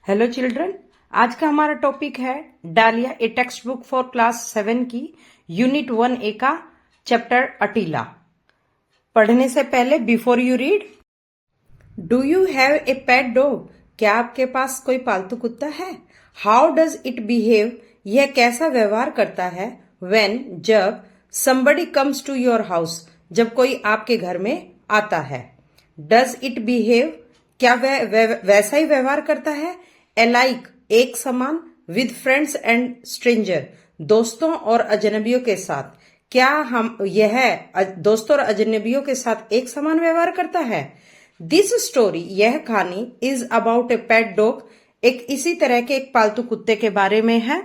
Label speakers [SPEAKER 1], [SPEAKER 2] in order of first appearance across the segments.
[SPEAKER 1] Hello children. आज का हमारा टॉपिक है डालिया, ए टेक्स्ट बुक फॉर क्लास 7 की यूनिट 1A का चैप्टर अटीला। पढ़ने से पहले before you read, do you have a pet dog? क्या आपके पास कोई पालतू कुत्ता है? How does it behave? यह कैसा व्यवहार करता है? व्हेन, जब, somebody comes to your house, जब कोई आपके घर में आता है। Does it behave? क्या वह वैसा ही व्यवहार करता है? अलाइक, एक समान, विद फ्रेंड्स एंड स्ट्रेंजर, दोस्तों और अजनबियों के साथ। क्या दोस्तों और अजनबियों के साथ एक समान व्यवहार करता है? दिस स्टोरी, यह कहानी, is about A pet dog, एक इसी तरह के एक पालतू कुत्ते के बारे में है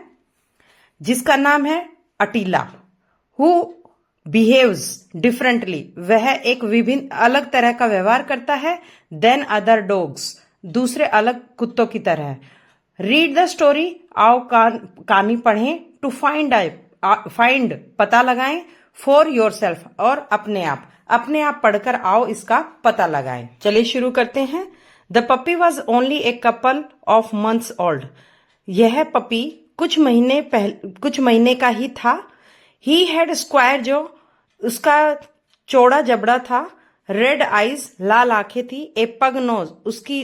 [SPEAKER 1] जिसका नाम है अटीला। हु बिहेव्स डिफरेंटली, वह एक विभिन्न अलग तरह का व्यवहार करता है देन अदर डॉग्स, दूसरे अलग कुत्तों की तरह। रीड द स्टोरी, आओ कहानी पढ़ें। टू फाइंड, पता लगाएं। फॉर योर सेल्फ, और अपने आप पढ़कर आओ इसका पता लगाएं। चलिए शुरू करते हैं। The puppy was only a couple of months old, यह पपी कुछ महीने का ही था। ही हैड स्क्वायर जो, उसका चौड़ा जबड़ा था। रेड आईज, लाल आंखें थी। ए पग नोज, उसकी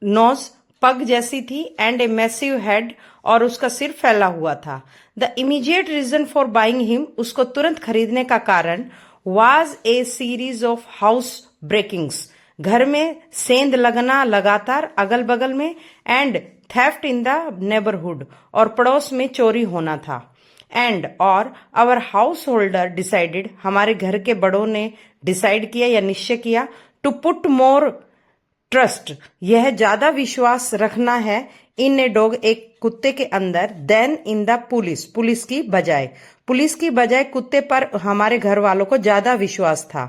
[SPEAKER 1] नोज पग जैसी थी। एंड ए मैसिव हेड, और उसका सिर फैला हुआ था। The immediate reason for buying him, उसको तुरंत खरीदने का कारण, was a series of house breakings, घर में सेंध लगना लगातार अगल बगल में। And theft in the neighbourhood, और पड़ोस में चोरी होना था। एंड और आवर हाउस होल्डर डिसाइडेड, हमारे घर के बड़ों ने डिसाइड किया या निश्चय किया, टू पुट मोर ट्रस्ट, यह ज्यादा विश्वास रखना है, इन ए डॉग, एक कुत्ते के अंदर, देन इन द पुलिस की बजाय कुत्ते पर हमारे घर वालों को ज्यादा विश्वास था।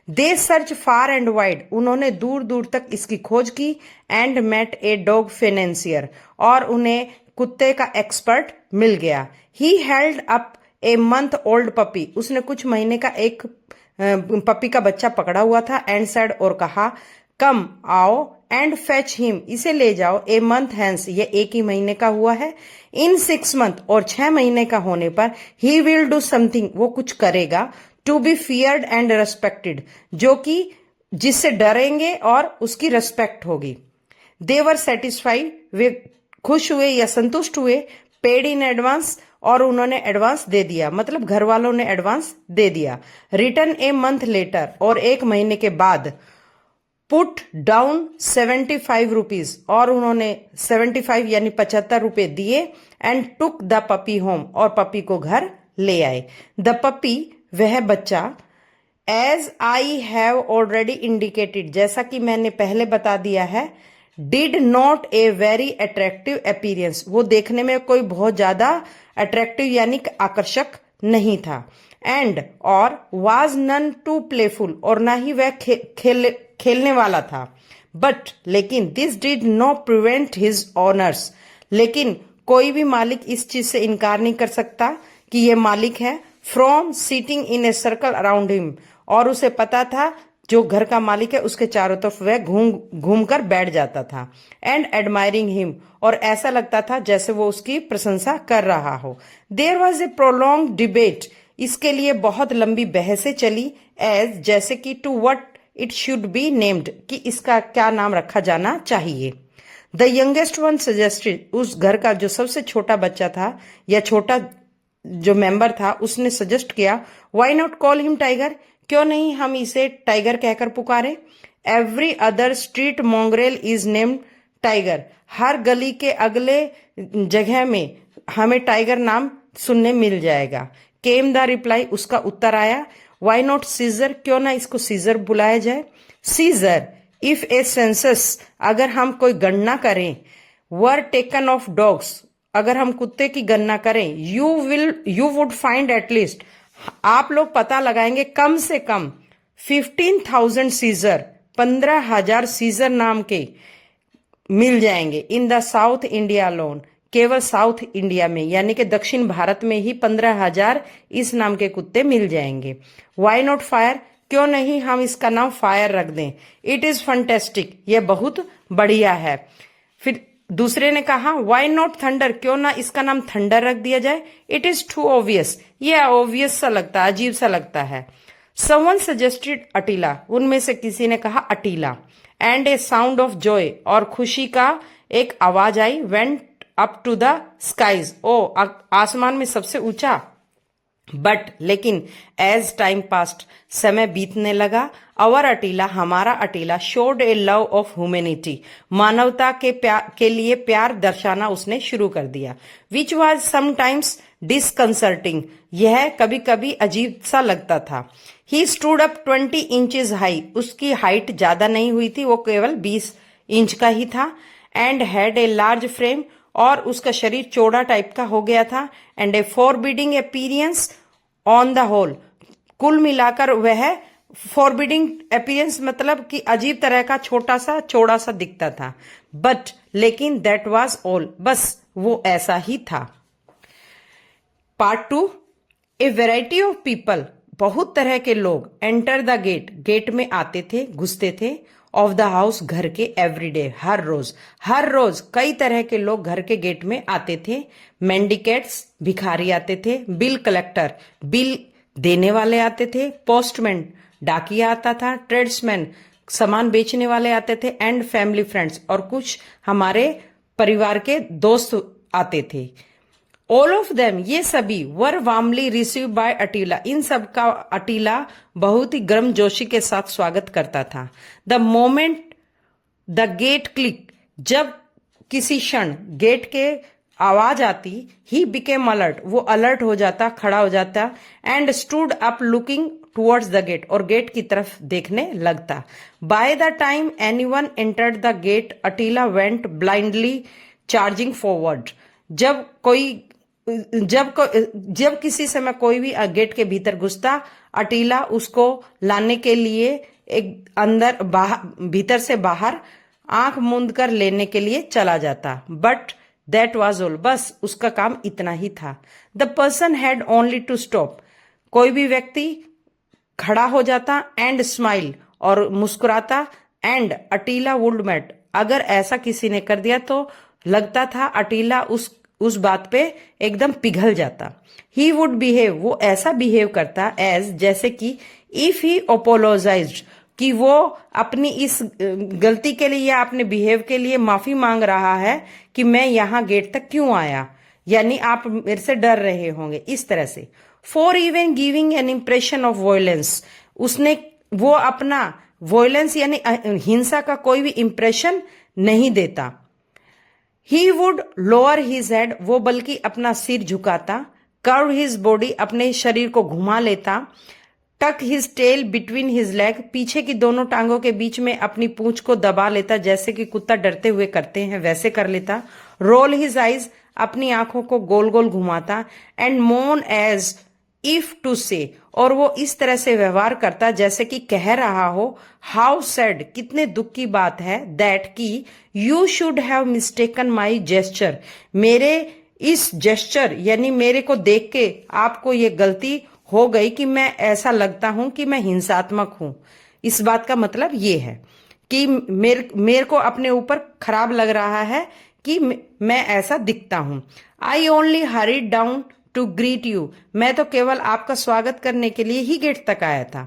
[SPEAKER 1] They search far and wide, उन्होंने दूर दूर तक इसकी खोज की। And met a dog financier, और उन्हें कुत्ते का एक्सपर्ट मिल गया। He held up a month old puppy, उसने कुछ महीने का एक पपी का बच्चा पकड़ा हुआ था। एंड सेड, और कहा, कम, आओ, एंड फेच हिम, इसे ले जाओ। ए मंथ हैंस, ये एक ही महीने का हुआ है। इन 6 मंथ, और 6 महीने का होने पर, ही विल डू समथिंग, वो कुछ करेगा। To be feared and respected, जो कि जिससे डरेंगे और उसकी रेस्पेक्ट होगी। दे वर सेटिस्फाइड, वे खुश हुए या संतुष्ट हुए। पेड इन एडवांस, और उन्होंने एडवांस दे दिया, मतलब घर वालों ने एडवांस दे दिया। रिटर्न ए मंथ लेटर, और 1 महीने के बाद। पुट डाउन 75 रुपीज, और उन्होंने 75 यानी 75 रुपए दिए। And took the puppy home, और पपी को घर ले आए। द पपी, वह बच्चा, as I have already indicated, जैसा कि मैंने पहले बता दिया है, did not a very attractive appearance, वो देखने में कोई बहुत ज्यादा अट्रैक्टिव यानी आकर्षक नहीं था। एंड और वाज नन टू प्लेफुल, और ना ही वह खेलने वाला था। बट, लेकिन, this did not prevent his honours, लेकिन कोई भी मालिक इस चीज से इनकार नहीं कर सकता कि यह मालिक है, from seating in a circle around him, और उसे पता था जो घर का मालिक है उसके चारों तरफ वह घूम कर बैठ जाता था। एंड एडमायरिंग हिम, और ऐसा लगता था जैसे वो उसकी प्रशंसा कर रहा हो। There was a prolong debate, इसके लिए बहुत लंबी बहसें चली। एज, जैसे कि, to what it should be named, कि इसका क्या नाम रखा जाना चाहिए। द यंगेस्ट वन सजेस्टेड, उस घर का जो सबसे छोटा बच्चा था या छोटा जो मेंबर था, उसने सजेस्ट किया, why not call him Tiger, क्यों नहीं हम इसे टाइगर कहकर पुकारे। Every other street mongrel is named Tiger, हर गली के अगले जगह में हमें टाइगर नाम सुनने मिल जाएगा। केम द रिप्लाई, उसका उत्तर आया, व्हाई नॉट सीजर, क्यों ना इसको सीजर बुलाया जाए। सीजर, इफ ए सेंसस, अगर हम कोई गणना करें, वर टेकन ऑफ डॉग्स, अगर हम कुत्ते की गणना करें, यू वुड फाइंड एटलीस्ट, आप लोग पता लगाएंगे कम से कम 15,000 सीजर, 15,000 सीजर नाम के मिल जाएंगे। In the south India loan, केवल साउथ इंडिया में यानी कि दक्षिण भारत में ही 15,000 इस नाम के कुत्ते मिल जाएंगे। वाई नॉट फायर, क्यों नहीं हम इसका नाम फायर रख दें। इट इज फंटेस्टिक, यह बहुत बढ़िया है। फिर दूसरे ने कहा वाई नॉट थंडर, क्यों ना इसका नाम थंडर रख दिया जाए, इट इज टू ऑब्वियस, ये ऑब्वियस सा लगता है, अजीब सा लगता है। समवन सजेस्टेड अटीला, उनमें से किसी ने कहा Attila. And a sound of joy, और खुशी का एक आवाज आई, went up to the skies, ओ आसमान में सबसे ऊंचा। बट लेकिन एज टाइम पास्ट, समय बीतने लगा, अवर अटीला, हमारा Attila, showed a love of humanity, मानवता के लिए प्यार दर्शाना उसने शुरू कर दिया। विच वॉज समटाइम्स डिसकंसर्टिंग, यह कभी कभी अजीब सा लगता था। He stood up 20 inches high, उसकी हाइट ज्यादा नहीं हुई थी, वो केवल 20 इंच का ही था। And had a large frame, और उसका शरीर चौड़ा टाइप का हो गया था। And a forbidding appearance on the whole, कुल मिलाकर वह फॉरबिडिंग अपीयरेंस मतलब कि अजीब तरह का छोटा सा चौड़ा सा दिखता था। बट लेकिन दैट वाज ऑल, बस वो ऐसा ही था। Part 2, a variety of people, बहुत तरह के लोग, एंटर द गेट, गेट में आते थे, घुसते थे, ऑफ द हाउस, घर के, एवरीडे, हर रोज कई तरह के लोग घर के गेट में आते थे। मेंडिकेट्स, भिखारी आते थे। बिल कलेक्टर, बिल देने वाले आते थे। पोस्टमैन, डाकिया आता था। ट्रेड्समैन, सामान बेचने वाले आते थे। एंड फैमिली फ्रेंड्स, और कुछ हमारे परिवार के दोस्त आते थे। ऑल ऑफ देम, ये सभी, वर वार्मली रिसीव बाय अटीला, इन सब का अटीला बहुत ही गर्मजोशी के साथ स्वागत करता था। The moment the gate click, जब किसी क्षण गेट के आवाज आती, ही बिकेम अलर्ट, वो अलर्ट हो जाता, खड़ा हो जाता। And stood up looking towards the gate, और गेट की तरफ देखने लगता। By the time anyone entered the gate, Attila went blindly charging forward, जब किसी समय कोई भी गेट के भीतर घुसता, अटीला उसको लाने के लिए एक अंदर भीतर से बाहर आंख मूंद कर लेने के लिए चला जाता। बट दैट वाज ऑल, बस उसका काम इतना ही था। The person had only to stop, कोई भी व्यक्ति खड़ा हो जाता, एंड स्माइल, और मुस्कुराता। एंड अटीला वुड मेट, अगर ऐसा किसी ने कर दिया तो लगता था अटीला उस बात पे एकदम पिघल जाता। ही वुड बिहेव, वो ऐसा बिहेव करता एज, जैसे कि इफ ही अपोलोजाइज्ड, कि वो अपनी इस गलती के लिए या अपने बिहेव के लिए माफी मांग रहा है कि मैं यहां गेट तक क्यों आया, यानी आप मेरे से डर रहे होंगे, इस तरह से। For even giving an impression of violence, वो अपना वॉयलेंस यानी हिंसा का कोई भी इंप्रेशन नहीं देता। He would lower his head, वो बल्कि अपना सिर झुकाता। कर्व हिज बॉडी, अपने शरीर को घुमा लेता। Tuck his tail between his leg, पीछे की दोनों टांगों के बीच में अपनी पूंछ को दबा लेता, जैसे कि कुत्ता डरते हुए करते हैं वैसे कर लेता। रोल हिज आइज, अपनी आंखों को गोल गोल घुमाता। एंड मोन एज इफ टू से, और वो इस तरह से व्यवहार करता जैसे कि कह रहा हो, हाउ सैड, कितने दुख की बात है, दैट की you should have mistaken my gesture, मेरे इस जेस्चर यानी मेरे को देख के आपको ये गलती हो गई कि मैं ऐसा लगता हूं कि मैं हिंसात्मक हूं। इस बात का मतलब ये है कि मेरे को अपने ऊपर खराब लग रहा है कि मैं ऐसा दिखता हूं। I only hurried down to greet you, मैं तो केवल आपका स्वागत करने के लिए ही गेट तक आया था।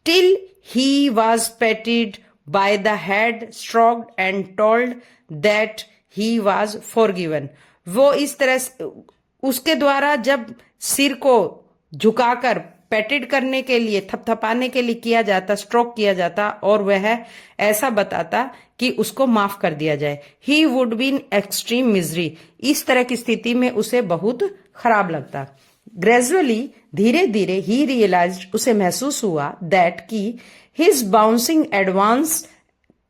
[SPEAKER 1] Till he was patted by the head, stroked and told that he was forgiven, वो इस तरह उसके द्वारा जब सिर को झुकाकर पेटेड करने के लिए, थपथपाने के लिए किया जाता, स्ट्रोक किया जाता, और वह ऐसा बताता कि उसको माफ कर दिया जाए। He would be in extreme misery, इस तरह की स्थिति में उसे बहुत खराब लगता। ग्रेजुअली, धीरे धीरे, ही रियलाइज्ड, उसे महसूस हुआ, दैट की his bouncing advance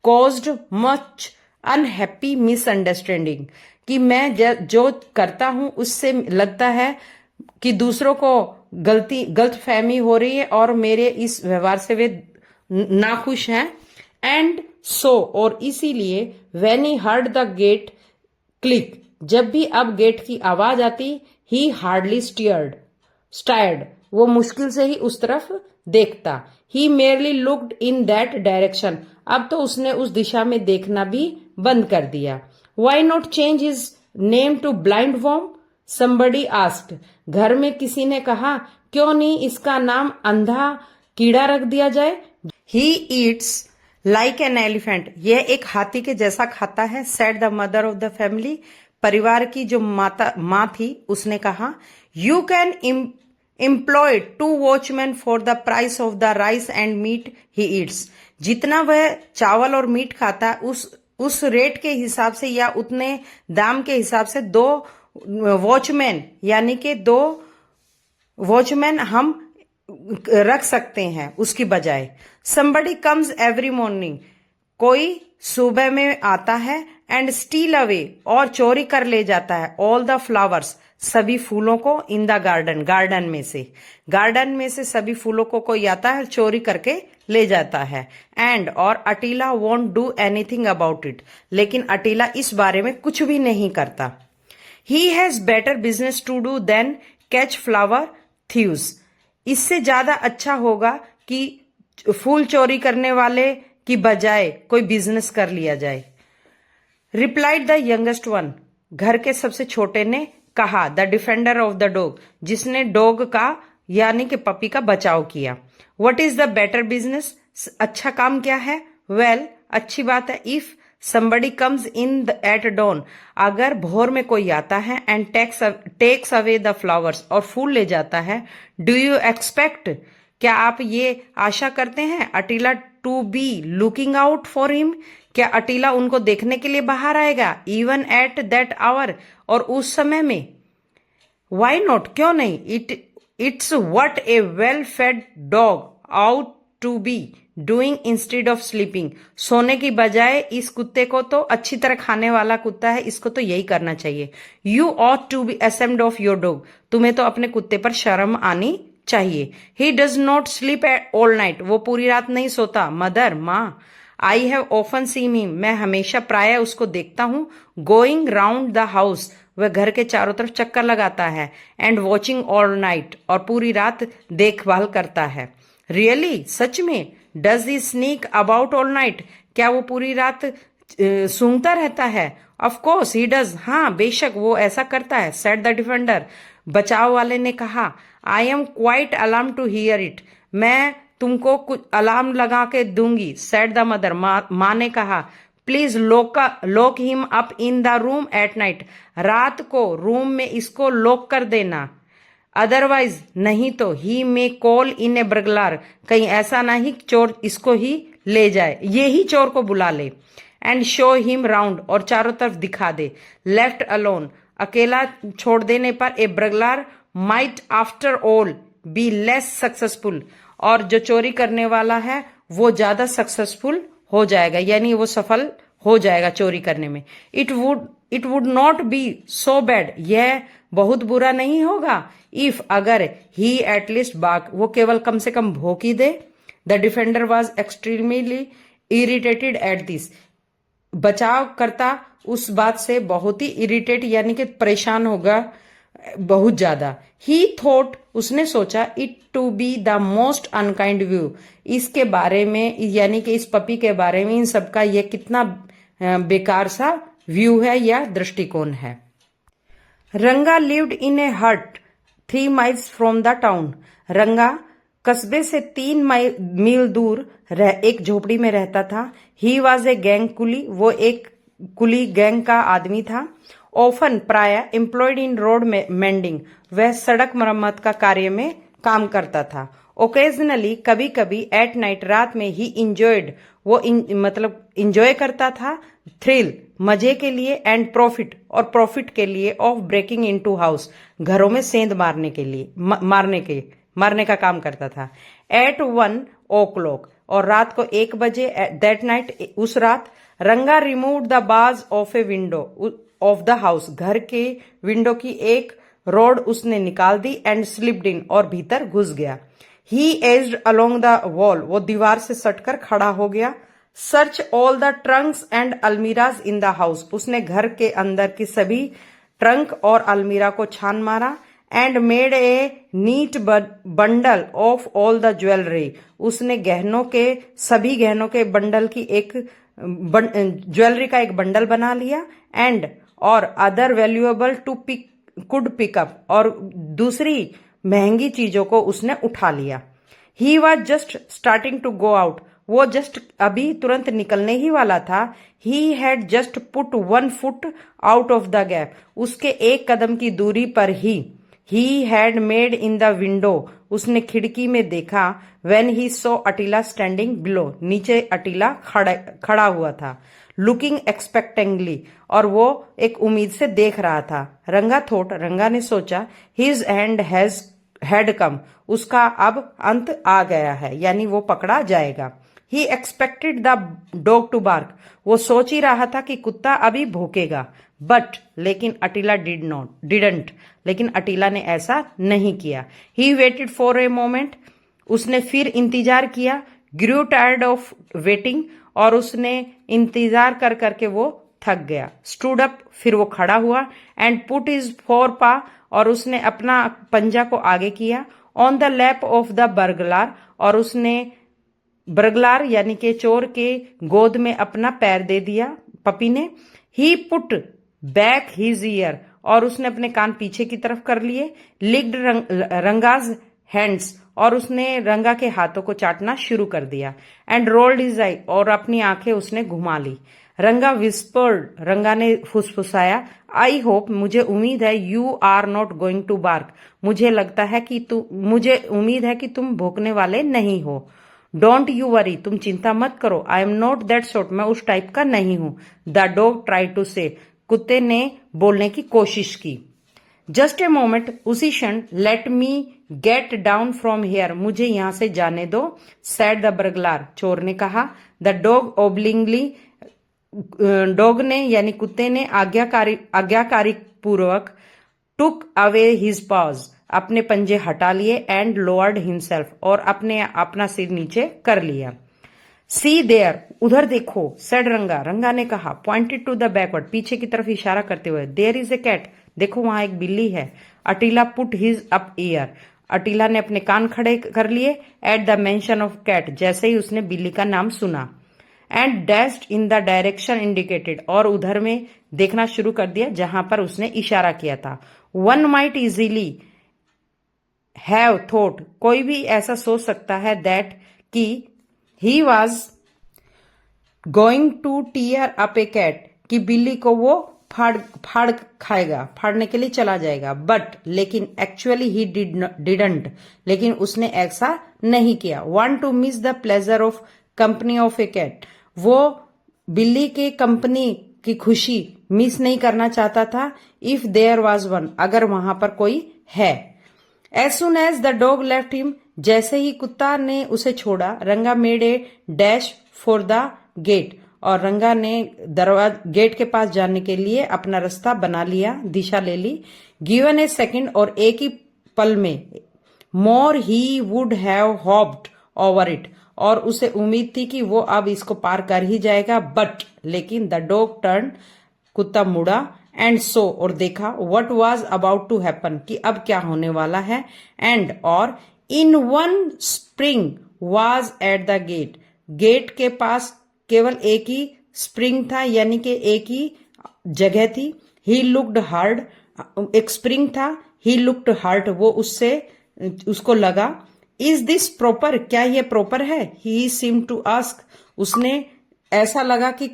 [SPEAKER 1] caused much unhappy misunderstanding, कि मैं जो करता हूं उससे लगता है कि दूसरों को गलत फहमी हो रही है और मेरे इस व्यवहार से वे नाखुश हैं। एंड सो, और इसीलिए, when he heard the gate click, जब भी अब गेट की आवाज आती, ही हार्डली स्टायर्ड, वो मुश्किल से ही उस तरफ देखता। He merely looked in that direction, अब तो उसने उस दिशा में देखना भी बंद कर दिया। Why not change his name to blind worm? Somebody asked. घर में किसी ने कहा, क्यों नहीं इसका नाम अंधा कीड़ा रख दिया जाए? He eats like an elephant. यह एक हाथी के जैसा खाता है, said the mother of the family. परिवार की जो माँ थी उसने कहा, You can employ 2 watchmen for the price of the rice and meat he eats. जितना वह चावल और मीट खाता है उस रेट के हिसाब से या उतने दाम के हिसाब से 2 वॉचमैन यानी कि 2 वॉचमैन हम रख सकते हैं उसकी बजाय। Somebody comes every morning. कोई सुबह में आता है एंड स्टील अवे और चोरी कर ले जाता है ऑल द फ्लावर्स सभी फूलों को इन द गार्डन में से सभी फूलों को कोई आता है चोरी करके ले जाता है। एंड और Attila won't do anything about it, लेकिन अटीला इस बारे में कुछ भी नहीं करता। He has better business to do than catch flower thieves. इससे ज्यादा अच्छा होगा कि फूल चोरी करने वाले की बजाय कोई बिजनेस कर लिया जाए। रिप्लाइड द यंगेस्ट वन, घर के सबसे छोटे ने कहा। The defender of the dog, जिसने डॉग का यानी कि पपी का बचाव किया। What is the better business, अच्छा काम क्या है। वेल, अच्छी बात है। If somebody comes in at dawn, अगर भोर में कोई आता है and takes away the flowers और फूल ले जाता है, do you expect, क्या आप ये आशा करते हैं अटीला to be looking out for him, क्या अटीला उनको देखने के लिए बाहर आएगा even at that hour, और उस समय में। why not, क्यों नहीं। it's what a well fed dog ought to be doing instead of sleeping, सोने की बजाय इस कुत्ते को तो अच्छी तरह खाने वाला कुत्ता है, इसको तो यही करना चाहिए। You ought to be ashamed of your dog, तुम्हें तो अपने कुत्ते पर शर्म आनी चाहिए। He does not sleep all night, वो पूरी रात नहीं सोता। मदर, माँ। I have often seen him, मैं हमेशा प्राय उसको देखता हूँ। Going round the house, वह घर के चारों तरफ चक्कर लगाता है। And watching all night, और पूरी रात देखभाल करता है। Really, सच में। Does he sneak about all night, क्या वो पूरी रात सूंघता रहता है। Of course he does, हाँ बेशक वो ऐसा करता है। Said the defender, बचाव वाले ने कहा। I am quite alarmed to hear it, मैं तुमको कुछ अलार्म लगा के दूंगी। Said the mother, माँ ने कहा। Please lock him up in the room at night, रात को रूम में इसको लॉक कर देना। अदरवाइज, नहीं तो ही मे कॉल इन ए बर्गलर, कहीं ऐसा नहीं चोर इसको ही ले जाए, ये ही चोर को बुला ले। एंड शो हिम राउंड, और चारों तरफ दिखा दे। लेफ्ट अलोन, अकेला छोड़ देने पर a burglar might after all be less successful, और जो चोरी करने वाला है वो ज्यादा सक्सेसफुल हो जाएगा, यानी वो सफल हो जाएगा चोरी करने में। It would not be so bad, यह बहुत बुरा नहीं होगा। इफ, अगर ही एटलीस्ट बाग, वो केवल कम से कम भौंक ही दे। The defender was extremely irritated at this, बचाव करता उस बात से बहुत ही इरिटेट यानी कि परेशान होगा बहुत ज्यादा। ही थॉट, उसने सोचा, it to be the most unkind view, इसके बारे में यानी कि इस पपी के बारे में इन सबका ये कितना बेकार सा व्यू है या दृष्टिकोण है। रंगा लिव्ड इन ए हट 3 miles फ्रॉम द टाउन, रंगा कस्बे से 3 मील दूर एक झोपड़ी में रहता था। ही वॉज ए गैंग कुली, वो एक कुली गैंग का आदमी था। ऑफन, प्राय एम्प्लॉयड इन रोड मेंडिंग, वह सड़क मरम्मत का कार्य में काम करता था। ओकेजनली, कभी कभी, एट नाइट, रात में, ही इंजॉयड, वो मतलब इंजॉय करता था, थ्रिल, मजे के लिए, एंड प्रॉफिट, और प्रॉफिट के लिए, ऑफ ब्रेकिंग इनटू हाउस, घरों में सेंध मारने के लिए मारने का काम करता था। एट 1 o'clock, और रात को 1 बजे, दैट नाइट, उस रात, रंगा removed the bars of a window of the house, घर के विंडो की एक रोड उसने निकाल दी। एंड स्लिप्ड इन, और भीतर घुस गया। ही एज्ड अलोंग द वॉल, वो दीवार से सटकर खड़ा हो गया। Search all the Trunks and almirahs in the house, उसने घर के अंदर की सभी ट्रंक और अलमीरा को छान मारा। And made a neat bundle of all the jewellery, उसने सभी गहनों के बंडल की एक ज्वेलरी का एक बंडल बना लिया एंड और other valuable to pick up, और दूसरी महंगी चीजों को उसने उठा लिया। He was just starting to go out, वो जस्ट अभी तुरंत निकलने ही वाला था। He had just put 1 foot out of the gap, उसके एक कदम की दूरी पर ही had made in the window, उसने खिड़की में देखा। When he saw Attila standing below, नीचे अटीला खड़ा हुआ था। लुकिंग एक्सपेक्टेंटली, और वो एक उम्मीद से देख रहा था। रंगा थॉट, रंगा ने सोचा, हिज एंड हैड कम, उसका अब अंत आ गया है, यानी वो पकड़ा जाएगा। He expected the dog to bark, वो सोच ही रहा था कि कुत्ता अभी भौंकेगा। बट लेकिन अटीला डिडंट, लेकिन अटीला ने ऐसा नहीं किया। He waited for a moment, उसने फिर इंतजार किया। ग्रू टायर्ड ऑफ वेटिंग, और उसने इंतजार कर करके वो थक गया। स्टूड अप, फिर वो खड़ा हुआ। एंड पुट हिज फोर पा, और उसने अपना पंजा को आगे किया। On the lap of the burglar, और उसने बर्गलार यानी कि चोर के गोद में अपना पैर दे दिया पपी ने। ही पुट बैक हिज ईयर, और उसने अपने कान पीछे की तरफ कर लिए। लिक्ड रंगाज हैंड्स, और उसने रंगा के हाथों को चाटना शुरू कर दिया। एंड रोल्ड हिज आई, और अपनी आंखें उसने घुमा ली। रंगा विस्पर्ड, रंगा ने फुसफुसाया, आई होप, मुझे उम्मीद है, you are not going to bark, मुझे उम्मीद है कि तुम भौंकने वाले नहीं हो। डोंट यू वरी, तुम चिंता मत करो। I am not that sort, मैं उस टाइप का नहीं हूं। द डॉग ट्राई टू से, कुत्ते ने बोलने की कोशिश की। जस्ट ए मोमेंट, उसी क्षण। Let me get down from here, मुझे यहां से जाने दो। सैड द बर्गलार, चोर ने कहा। द डॉग ओब्लिंगली, डॉग ने यानी कुत्ते ने आज्ञाकारी पूर्वक टुक अवे हिज पॉज, अपने पंजे हटा लिए। एंड लोअर्ड हिमसेल्फ, और अपना सिर नीचे कर लिया। सी देयर, उधर देखो। सेड रंगा, रंगा ने कहा। पॉइंटेड टू द बैकवर्ड, पीछे की तरफ इशारा करते हुए। देयर इज ए कैट, देखो वहां एक बिल्ली है। Attila put his up ear, Attila ने अपने कान खड़े कर लिए। At the mention of cat, जैसे ही उसने बिल्ली का नाम सुना। And dashed in the direction indicated, और उधर में देखना शुरू कर दिया जहां पर उसने इशारा किया था। One might easily have thought, कोई भी ऐसा सोच सकता है, दैट कि he was going to tear up a cat, कि बिल्ली को वो फाड़ खाएगा, फाड़ने के लिए चला जाएगा। बट लेकिन एक्चुअली ही डिडंट, लेकिन उसने ऐसा नहीं किया। Want to miss the pleasure of company of a cat, वो बिल्ली के कंपनी की खुशी मिस नहीं करना चाहता था। इफ देयर वॉज वन, अगर वहां पर कोई है। As soon as the dog left him, जैसे ही कुत्ता ने उसे छोड़ा। Ranga made a dash for the gate, और रंगा ने गेट के पास जाने के लिए अपना रास्ता बना लिया, दिशा ले ली। गिवन ए सेकेंड, और एक ही पल में। More he would have hopped over it, और उसे उम्मीद थी कि वो अब इसको पार कर ही जाएगा। बट लेकिन द डॉग टर्न, कुत्ता मुड़ा। एंड सो, और देखा। What was about to happen, कि अब क्या होने वाला है। एंड और in one spring was at the gate, gate के पास केवल एक ही स्प्रिंग था, यानी कि एक ही जगह थी। ही लुक्ड हार्ड, एक स्प्रिंग था। ही लुक्ड हार्ड, वो उसको लगा। इज दिस प्रॉपर, क्या ये प्रॉपर है। ही सीम टू आस्क, उसने ऐसा लगा कि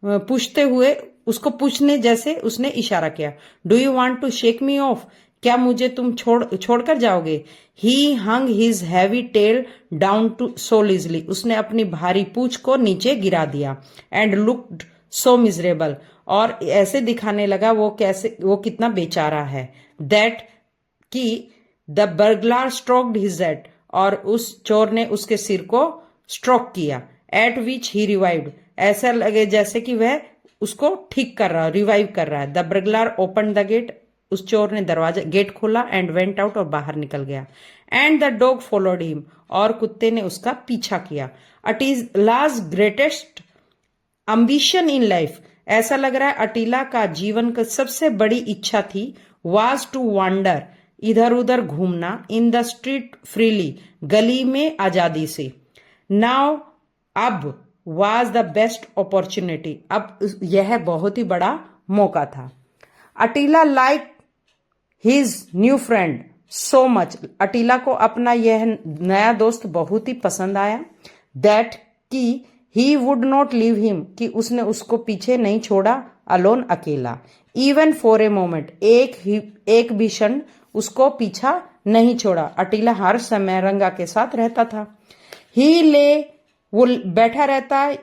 [SPEAKER 1] पूछते हुए, उसको पूछने जैसे उसने इशारा किया। Do you want to shake me off, क्या मुझे तुम छोड़कर जाओगे। He hung his heavy tail down to so lazily, उसने अपनी भारी पूंछ को नीचे गिरा दिया। एंड लुक्ड सो मिजरेबल, और ऐसे दिखाने लगा वो कितना बेचारा है। दैट कि द बर्गलार स्ट्रोक्ड हिज हेड, और उस चोर ने उसके सिर को स्ट्रोक किया। एट विच ही रिवाइव्ड, ऐसा लगे जैसे कि वह उसको ठीक कर रहा, रिवाइव कर रहा है। द बर्गलार ओपन द गेट, उस चोर ने गेट खोला। एंड वेंट आउट, और बाहर निकल गया। And the dog followed him, और कुत्ते ने उसका पीछा किया। अटीलाज ग्रेटेस्ट अम्बिशन इन लाइफ, ऐसा लग रहा है अटीला का जीवन का सबसे बड़ी इच्छा थी। वाज टू वांडर, इधर उधर घूमना। इन द स्ट्रीट फ्रीली, गली में आजादी से। नाउ, अब। was the best opportunity. अब यह बहुत ही बड़ा मौका था. Attila liked his new friend so much. अटीला को अपना यह नया दोस्त बहुत ही पसंद आया. That कि he would not leave him, कि उसने उसको पीछे नहीं छोड़ा alone, अकेला. Even for a moment, एक भी क्षण उसको पीछा नहीं छोड़ा. अटीला हर समय रंगा के साथ रहता था. ही ले, वो बैठा रहता है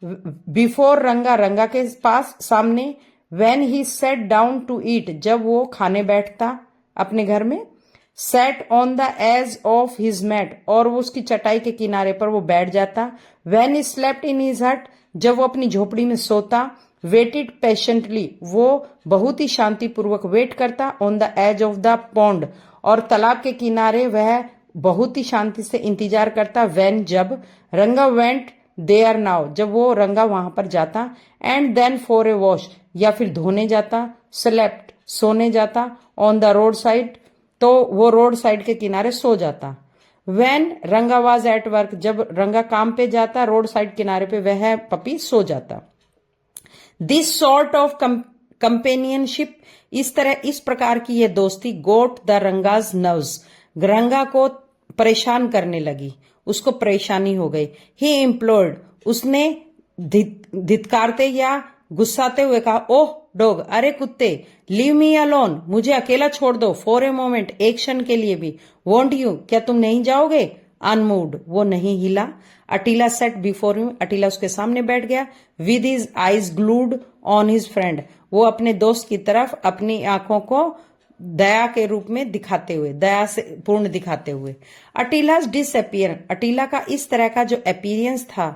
[SPEAKER 1] बिफोर रंगा के पास, सामने. When he sat down to eat, जब वो खाने बैठता अपने घर में. Sat on the edge of his mat, और वो उसकी चटाई के किनारे पर वो बैठ जाता. When he slept in his hut, जब वो अपनी झोपड़ी में सोता. Waited patiently, वो बहुत ही शांतिपूर्वक वेट करता. On the edge of the pond, और तालाब के किनारे वह बहुत ही शांति से इंतजार करता. When, जब रंगा went there now, जब वो रंगा वहां पर जाता. And then for a wash, या फिर धोने जाता. Slept, सोने जाता. On the road side, तो वो रोड साइड के किनारे सो जाता. When रंगा was at work, जब रंगा काम पे जाता रोड साइड किनारे पे वह पपी सो जाता. This sort of companionship, इस प्रकार की ये दोस्ती got the रंगा's nerves, रंगा को परेशान करने लगी. उसको परेशानी हो गई. He implored, उसने धिक्कारते या गुस्साते हुए कहा, ओह डॉग, अरे कुत्ते, लीव मी अलोन, मुझे अकेला छोड़ दो. फॉर ए मोमेंट, एक क्षण के लिए भी. वॉन्ट यू, क्या तुम नहीं जाओगे. अनमूव्ड, वो नहीं हिला. अटीला सेट बिफोर हिम, अटीला उसके सामने बैठ गया. With his eyes glued on his friend, वो अपने दोस्त की तरफ अपनी आंखों को दया के रूप में दिखाते हुए, दया से पूर्ण दिखाते हुए. अटीलाज डिसअपियर, अटीला का इस तरह का जो अपीयरेंस था,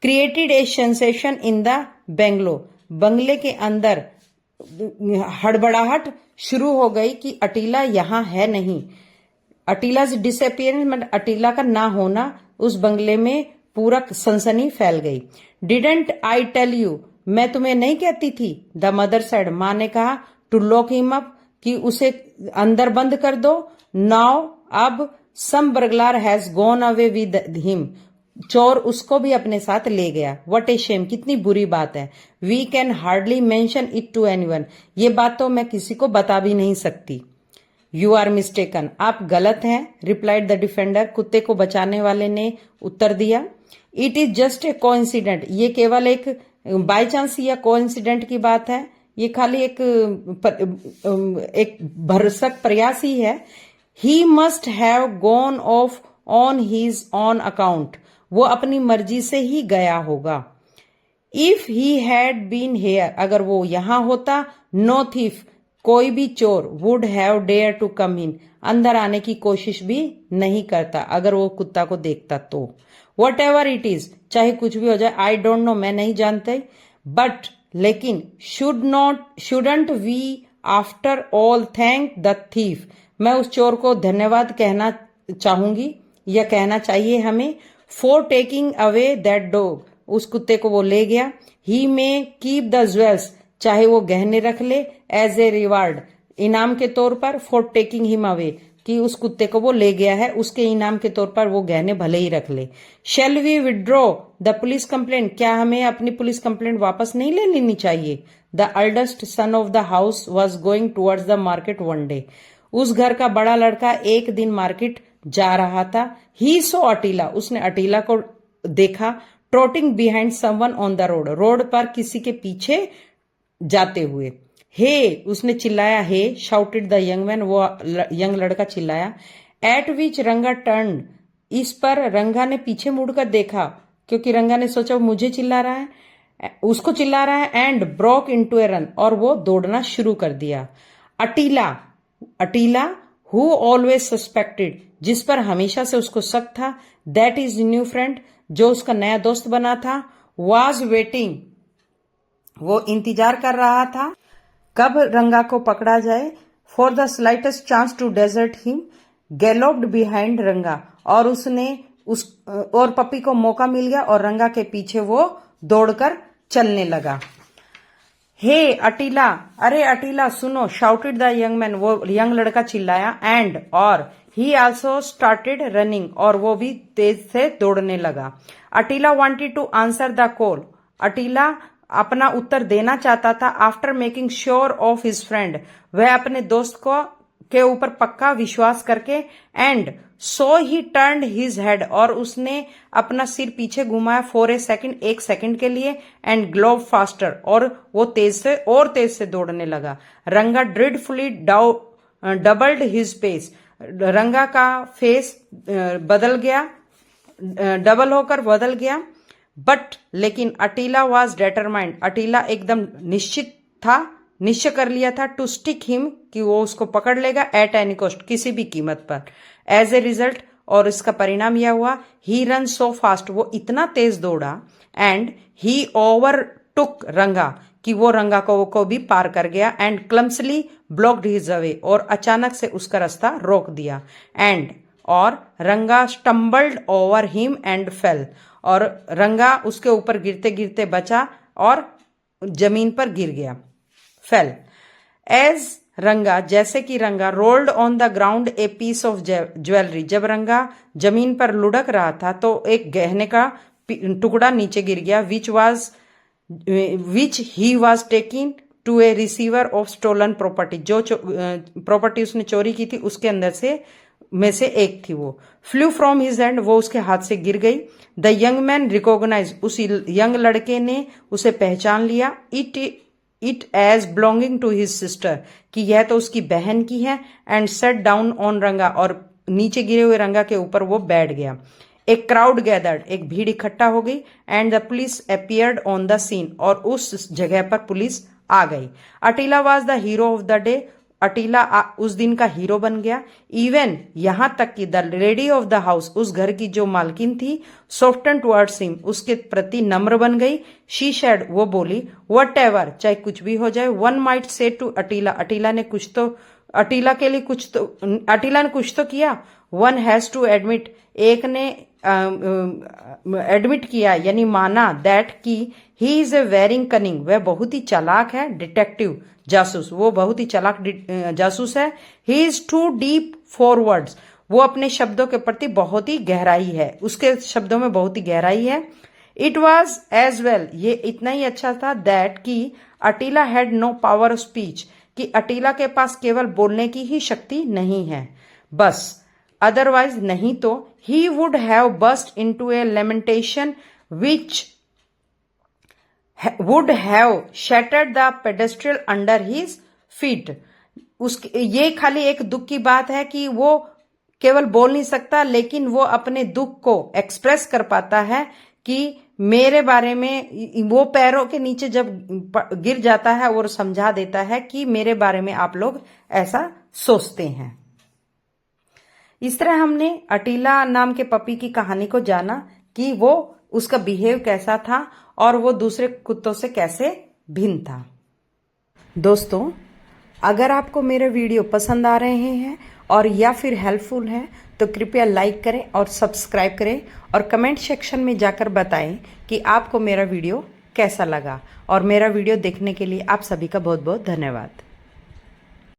[SPEAKER 1] created a sensation in the bungalow, बंगले के अंदर हड़बड़ाहट शुरू हो गई कि अटीला यहाँ है नहीं. अटीलाज डिसअपियरेंस, अटीला का ना होना, उस बंगले में पूरा सनसनी फैल गई. डिडंट आई टेल यू, मैं तुम्हें नहीं कहती थी. द मदर सेड, माँ ने कहा. टू लॉक हिम अप, कि उसे अंदर बंद कर दो. नाउ, अब. Some burglar has gone away with him, चोर उसको भी अपने साथ ले गया. व्हाट ए शेम, कितनी बुरी बात है. We can hardly mention it to anyone, ये बात तो मैं किसी को बता भी नहीं सकती. यू आर मिस्टेकन, आप गलत हैं. रिप्लाइड द डिफेंडर, कुत्ते को बचाने वाले ने उत्तर दिया. It is just a coincident, ये केवल एक बाय चांस या कोइंसिडेंट की बात है. ये खाली एक भरसक प्रयास ही है. He must have gone off on his own account, वो अपनी मर्जी से ही गया होगा. If he had been here, अगर वो यहां होता. नो थीफ, कोई भी चोर. Would have dare to come in, अंदर आने की कोशिश भी नहीं करता अगर वो कुत्ता को देखता तो. वट एवर इट इज, चाहे कुछ भी हो जाए. आई डोंट नो, मैं नहीं जानते. बट, लेकिन. Shouldn't we after all thank the thief, मैं उस चोर को धन्यवाद कहना चाहूंगी या कहना चाहिए हमें. For taking away that dog, उस कुत्ते को वो ले गया. ही मे कीप द ज्वेल्स, चाहे वो गहने रख ले. एज ए रिवार्ड, इनाम के तौर पर. फॉर टेकिंग हिम अवे, कि उस कुत्ते को वो ले गया है, उसके इनाम के तौर पर वो गहने भले ही रख ले. Shall we withdraw the police complaint, क्या हमें अपनी पुलिस कंप्लेंट वापस नहीं ले लेनी चाहिए. The eldest son of the house was going towards the market one day, उस घर का बड़ा लड़का एक दिन मार्केट जा रहा था. ही सो अटीला, उसने अटीला को देखा. Trotting behind someone on the road, road पर किसी के पीछे जाते हुए. हे, उसने चिल्लाया. Hey, shouted the young man, वो यंग लड़का चिल्लाया. एट विच रंगा टर्न, इस पर रंगा ने पीछे मुड़कर देखा, क्योंकि रंगा ने सोचा मुझे चिल्ला रहा है, उसको चिल्ला रहा है. And broke into A run, और वो दौड़ना शुरू कर दिया. अटीला हु ऑलवेज सस्पेक्टेड, जिस पर हमेशा से उसको शक था. दैट इज न्यू फ्रेंड, जो उसका नया दोस्त बना था. वाज वेटिंग, वो इंतजार कर रहा था कब रंगा को पकड़ा जाए. For the slightest chance to desert him, galloped behind Ranga, और उसने और पपी को मौका मिल गया और रंगा के पीछे वो दौड़कर चलने लगा. हे अटीला, अरे अटीला सुनो. शाउटेड द यंग मैन, वो यंग लड़का चिल्लाया. एंड, और. ही ऑल्सो स्टार्टेड रनिंग, और वो भी तेज से दौड़ने लगा। Attila wanted to answer the call, Attila अपना उत्तर देना चाहता था। After making sure of his friend, वह अपने दोस्त को के ऊपर पक्का विश्वास करके, and so he turned his head, और उसने अपना सिर पीछे घुमाया फॉर ए सेकेंड, एक सेकंड के लिए, एंड ग्लोव फास्टर, और वो तेज से दौड़ने लगा। रंगा ड्रेडफुली डबल्ड हिज पेस, रंगा का फेस बदल गया, डबल होकर बदल गया। बट लेकिन अटीला वॉज डेटरमाइंड, अटीला एकदम निश्चय कर लिया था, टू स्टिक हिम, कि वो उसको पकड़ लेगा, एट एनी कॉस्ट, किसी भी कीमत पर। एज ए रिजल्ट, और इसका परिणाम यह हुआ, ही रन सो फास्ट, वो इतना तेज दौड़ा, एंड ही ओवर टुक रंगा, कि वो रंगा को भी पार कर गया, एंड क्लम्सली ब्लॉक्ड हिज वे, और अचानक से उसका रास्ता रोक दिया। एंड और रंगा stumbled over him and fail, और रंगा उसके ऊपर गिरते गिरते बचा और जमीन पर गिर गया, फेल। एज रंगा, जैसे कि Ranga rolled on the ground a piece of jewellery, जब रंगा जमीन पर लुढ़क रहा था तो एक गहने का टुकड़ा नीचे गिर गया, which he was taking to a receiver of stolen property, जो प्रॉपर्टी उसने चोरी की थी उसके अंदर में से एक थी, वो फ्लू फ्रॉम हिज हैंड, वो उसके हाथ से गिर गई। द यंग मैन रिकॉग्नाइज, उस यंग लड़के ने उसे पहचान लिया, it as belonging to his sister, कि यह तो उसकी बहन की है, एंड सेट डाउन ऑन रंगा, और नीचे गिरे हुए रंगा के ऊपर वो बैठ गया। एक क्राउड गैदर्ड, एक भीड़ इकट्ठा हो गई, and the police appeared on the scene, और उस जगह पर पुलिस आ गई। Attila was the hero of the day, Attila उस दिन का हीरो बन गया। इवन यहां तक कि the lady of the house, उस घर की जो मालकिन थी, सॉफ्टन टुवर्ड्स हिम, उसके प्रति नम्र बन गई। शी शेड, वो बोली, वट एवर, चाहे कुछ भी हो जाए, वन माइट से टू अटीला, अटीला ने कुछ तो किया। वन हैज टू एडमिट, एक ने एडमिट किया यानी माना, दैट कि he is a very cunning, वह बहुत ही चालाक है, डिटेक्टिव, जासूस, वो बहुत ही चालाक जासूस है। He is too deep for words, वो अपने शब्दों के प्रति बहुत ही गहराई है, उसके शब्दों में बहुत ही गहराई है। इट वॉज एज वेल, ये इतना ही अच्छा था, दैट कि Attila had no power of speech, कि अटीला के पास केवल बोलने की ही शक्ति नहीं है बस, अदरवाइज नहीं तो he would have burst into a lamentation which would have shattered the pedestal under his feet. ये खाली एक दुख की बात है कि वो केवल बोल नहीं सकता, लेकिन वो अपने दुख को एक्सप्रेस कर पाता है कि मेरे बारे में, वो पैरों के नीचे जब गिर जाता है और समझा देता है कि मेरे बारे में आप लोग ऐसा सोचते हैं। इस तरह हमने अटीला नाम के पपी की कहानी को जाना कि वो उसका बिहेव कैसा था और वो दूसरे कुत्तों से कैसे भिन्न था। दोस्तों, अगर आपको मेरे वीडियो पसंद आ रहे हैं और या फिर हेल्पफुल हैं तो कृपया लाइक करें और सब्सक्राइब करें, और कमेंट सेक्शन में जाकर बताएं कि आपको मेरा वीडियो कैसा लगा। और मेरा वीडियो देखने के लिए आप सभी का बहुत बहुत धन्यवाद।